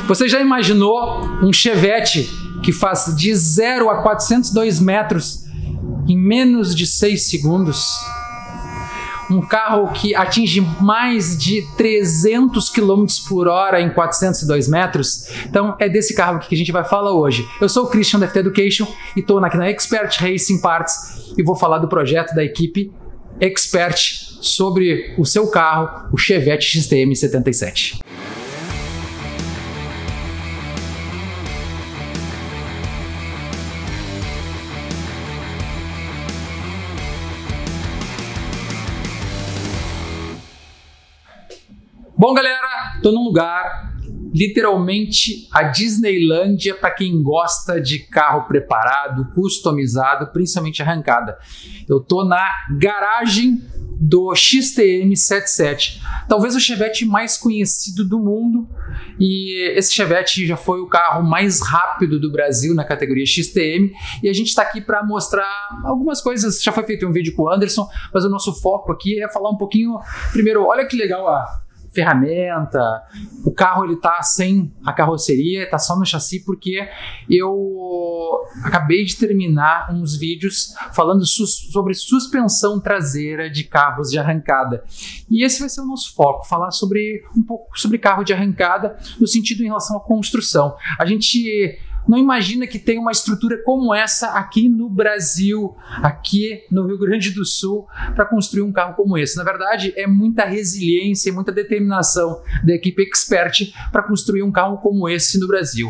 Você já imaginou um Chevette que faz de 0 a 402 metros em menos de 6 segundos? Um carro que atinge mais de 300 km por hora em 402 metros? Então é desse carro que a gente vai falar hoje. Eu sou o Christian da FT Education e estou aqui na Expert Racing Parts e vou falar do projeto da equipe Expert sobre o seu carro, o Chevette XTM 77. Bom, galera, tô num lugar, literalmente a Disneylândia para quem gosta de carro preparado, customizado, principalmente arrancada. Eu tô na garagem do XTM 77, talvez o Chevette mais conhecido do mundo, e esse Chevette já foi o carro mais rápido do Brasil na categoria XTM, e a gente está aqui para mostrar algumas coisas. Já foi feito um vídeo com o Anderson, mas o nosso foco aqui é falar um pouquinho, primeiro, olha que legal a ferramenta, o carro ele tá sem a carroceria, tá só no chassi, porque eu acabei de terminar uns vídeos falando sobre suspensão traseira de carros de arrancada, e esse vai ser o nosso foco, falar um pouco sobre carro de arrancada no sentido em relação à construção. A gente não imagina que tem uma estrutura como essa aqui no Brasil, aqui no Rio Grande do Sul, para construir um carro como esse. Na verdade, é muita resiliência e muita determinação da equipe Expert para construir um carro como esse no Brasil.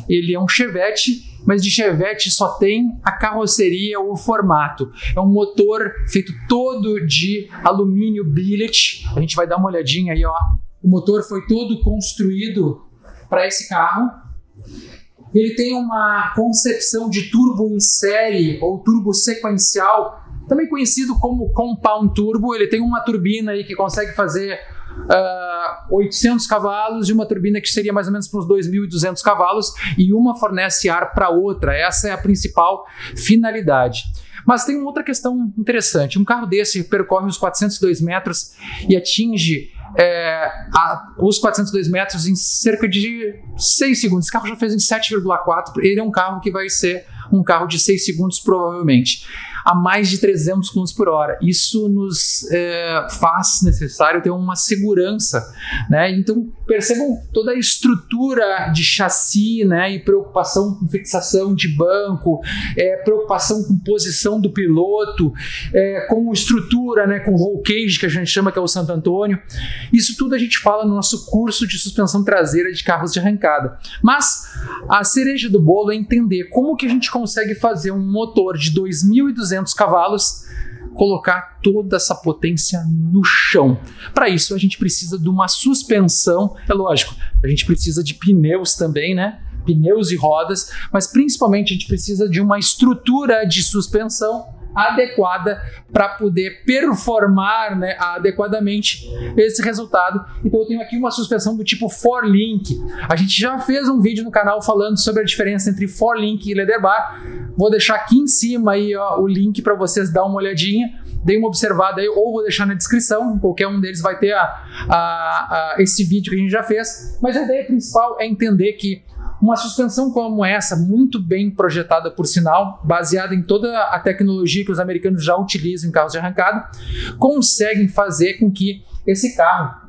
Ele é um Chevette, mas de Chevette só tem a carroceria, o formato. É um motor feito todo de alumínio billet. A gente vai dar uma olhadinha aí, ó. O motor foi todo construído para esse carro. Ele tem uma concepção de turbo em série ou turbo sequencial, também conhecido como compound turbo. Ele tem uma turbina aí que consegue fazer 800 cavalos e uma turbina que seria mais ou menos para uns 2.200 cavalos, e uma fornece ar para outra. Essa é a principal finalidade. Mas tem uma outra questão interessante. Um carro desse percorre os 402 metros e atinge os 402 metros em cerca de 6 segundos. Esse carro já fez em 7,4. Ele é um carro que vai ser um carro de 6 segundos provavelmente, a mais de 300 km por hora. Isso nos faz necessário ter uma segurança, né? Então percebam toda a estrutura de chassi, né? E preocupação com fixação de banco, preocupação com posição do piloto, com estrutura, né? Com roll cage, que a gente chama, que é o Santo Antônio. Isso tudo a gente fala no nosso curso de suspensão traseira de carros de arrancada. Mas a cereja do bolo é entender como que a gente consegue fazer um motor de 2.200 cavalos colocar toda essa potência no chão. Para isso a gente precisa de uma suspensão, é lógico, a gente precisa de pneus também, né? Pneus e rodas, mas principalmente a gente precisa de uma estrutura de suspensão adequada para poder performar, né, adequadamente esse resultado. Então eu tenho aqui uma suspensão do tipo 4Link. A gente já fez um vídeo no canal falando sobre a diferença entre 4Link e Leather Bar. Vou deixar aqui em cima aí, ó, o link para vocês dar uma olhadinha, deem uma observada aí, ou vou deixar na descrição. Qualquer um deles vai ter esse vídeo que a gente já fez. Mas a ideia principal é entender que uma suspensão como essa, muito bem projetada por sinal, baseada em toda a tecnologia que os americanos já utilizam em carros de arrancada, conseguem fazer com que esse carro,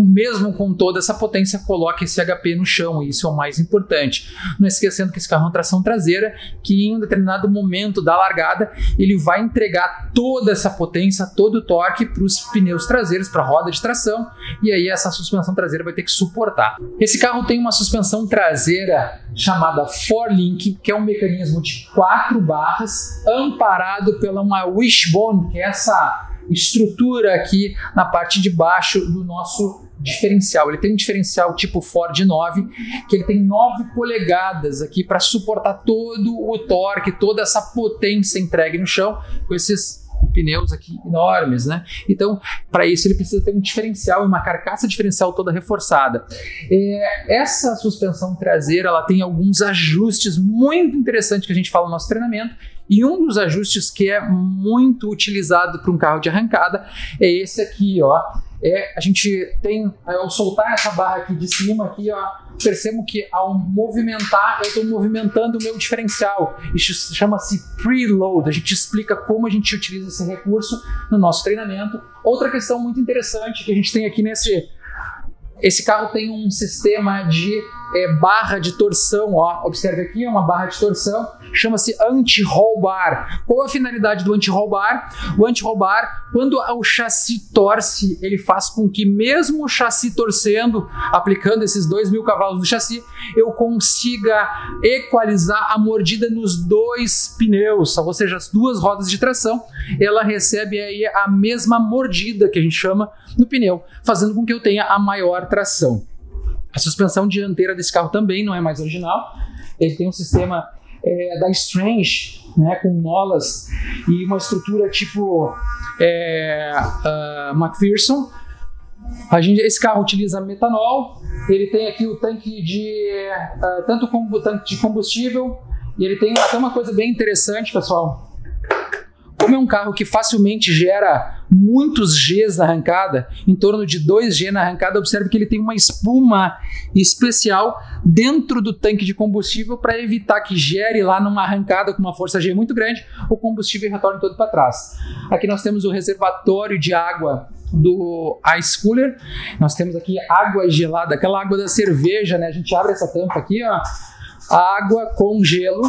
mesmo com toda essa potência, coloque esse HP no chão, e isso é o mais importante. Não esquecendo que esse carro é uma tração traseira, que em um determinado momento da largada, ele vai entregar toda essa potência, todo o torque para os pneus traseiros, para a roda de tração, e aí essa suspensão traseira vai ter que suportar. Esse carro tem uma suspensão traseira chamada 4Link, que é um mecanismo de 4 barras, amparado pela uma wishbone, que é essa estrutura aqui na parte de baixo do nosso diferencial. Ele tem um diferencial tipo Ford 9, que ele tem 9 polegadas aqui para suportar todo o torque, toda essa potência entregue no chão, com esses pneus aqui enormes, né? Então, para isso ele precisa ter um diferencial e uma carcaça diferencial toda reforçada. Essa suspensão traseira, ela tem alguns ajustes muito interessantes que a gente fala no nosso treinamento, e um dos ajustes que é muito utilizado para um carro de arrancada é esse aqui, ó. a gente tem, ao soltar essa barra aqui de cima, aqui, ó, percebo que ao movimentar, eu estou movimentando o meu diferencial. Isso chama-se preload. A gente explica como a gente utiliza esse recurso no nosso treinamento. Outra questão muito interessante que a gente tem aqui esse carro tem um sistema de barra de torção, ó. Observe aqui, é uma barra de torção, chama-se anti-roll bar. Qual é a finalidade do anti-roll bar? O anti-roll bar, quando o chassi torce, ele faz com que mesmo o chassi torcendo, aplicando esses 2.000 cavalos do chassi, eu consiga equalizar a mordida nos dois pneus, ou seja, as duas rodas de tração, ela recebe aí a mesma mordida que a gente chama no pneu, fazendo com que eu tenha a maior tração. A suspensão dianteira desse carro também não é mais original. Ele tem um sistema da Strange, né, com molas e uma estrutura tipo McPherson. Esse carro utiliza metanol. Ele tem aqui o tanque tanto tanque de combustível, e ele tem até uma coisa bem interessante, pessoal. Como é um carro que facilmente gera muitos Gs na arrancada, em torno de 2 G na arrancada, observe que ele tem uma espuma especial dentro do tanque de combustível para evitar que gere lá numa arrancada com uma força G muito grande, o combustível retorne todo para trás. Aqui nós temos o reservatório de água do Ice Cooler. Nós temos aqui água gelada, aquela água da cerveja, né? A gente abre essa tampa aqui, ó, água com gelo,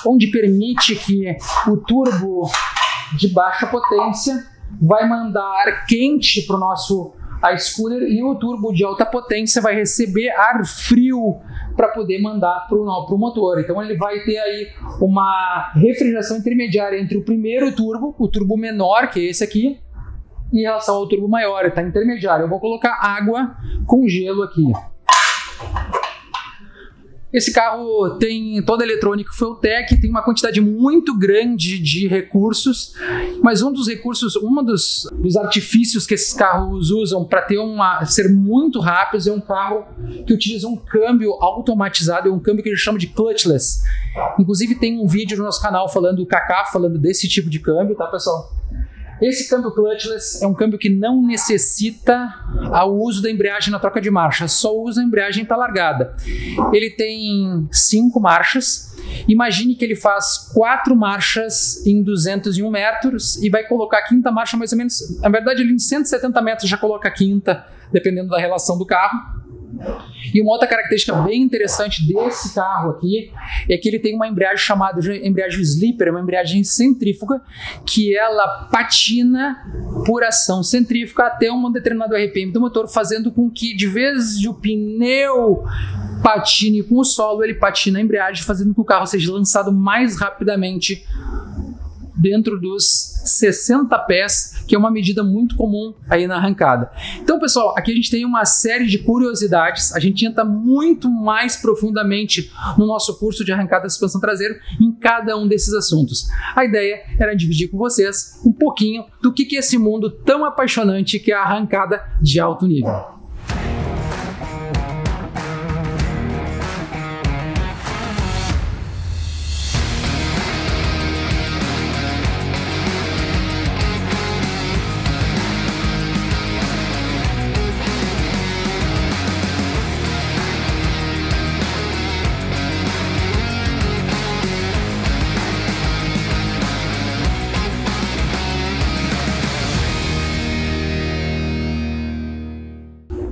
onde permite que o turbo de baixa potência vai mandar ar quente para o nosso Ice Cooler e o turbo de alta potência vai receber ar frio para poder mandar para o motor. Então ele vai ter aí uma refrigeração intermediária entre o primeiro turbo, o turbo menor, que é esse aqui, em relação ao turbo maior, está intermediário. Eu vou colocar água com gelo aqui. Esse carro tem toda a eletrônica Fueltech, tem uma quantidade muito grande de recursos, mas um dos artifícios que esses carros usam para ser muito rápidos é um carro que utiliza um câmbio automatizado, é um câmbio que eles chamam de clutchless. Inclusive tem um vídeo no nosso canal falando desse tipo de câmbio, tá, pessoal? Esse câmbio clutchless é um câmbio que não necessita o uso da embreagem na troca de marcha, só usa a embreagem para largada. Ele tem 5 marchas. Imagine que ele faz 4 marchas em 201 metros e vai colocar a quinta marcha mais ou menos, na verdade ele em 170 metros já coloca a quinta, dependendo da relação do carro. E uma outra característica bem interessante desse carro aqui é que ele tem uma embreagem chamada de embreagem sleeper, uma embreagem centrífuga, que ela patina por ação centrífuga até um determinado RPM do motor, fazendo com que, de vez de o pneu patine com o solo, ele patina a embreagem, fazendo com que o carro seja lançado mais rapidamente dentro dos 60 pés, que é uma medida muito comum aí na arrancada. Então, pessoal, aqui a gente tem uma série de curiosidades, a gente entra muito mais profundamente no nosso curso de arrancada de suspensão traseira em cada um desses assuntos. A ideia era dividir com vocês um pouquinho do que é esse mundo tão apaixonante que é a arrancada de alto nível.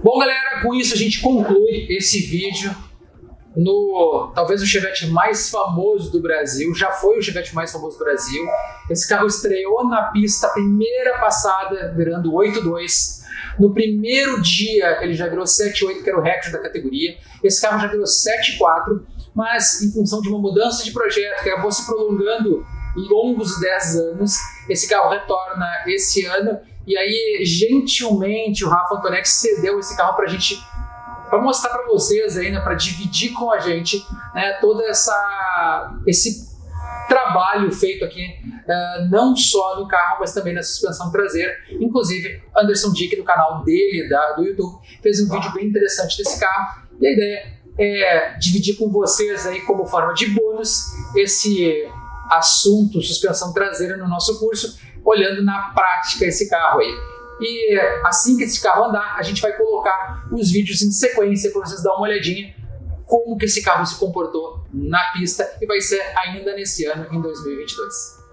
Bom, galera, com isso a gente conclui esse vídeo no talvez o Chevette mais famoso do Brasil. Já foi o Chevette mais famoso do Brasil. Esse carro estreou na pista a primeira passada, virando 8.2. No primeiro dia ele já virou 7.8, que era o recorde da categoria. Esse carro já virou 7.4, mas em função de uma mudança de projeto que acabou se prolongando longos 10 anos, esse carro retorna esse ano. E aí, gentilmente, o Rafa Antonetti cedeu esse carro para a gente, para mostrar para vocês aí, né, para dividir com a gente, né, todo esse trabalho feito aqui, não só no carro, mas também na suspensão traseira. Inclusive, Anderson Dick, do canal dele, do YouTube, fez um vídeo bem interessante desse carro. E a ideia é dividir com vocês aí, como forma de bônus, esse assunto suspensão traseira no nosso curso, olhando na prática esse carro aí. E assim que esse carro andar, a gente vai colocar os vídeos em sequência para vocês darem uma olhadinha como que esse carro se comportou na pista, e vai ser ainda nesse ano, em 2022.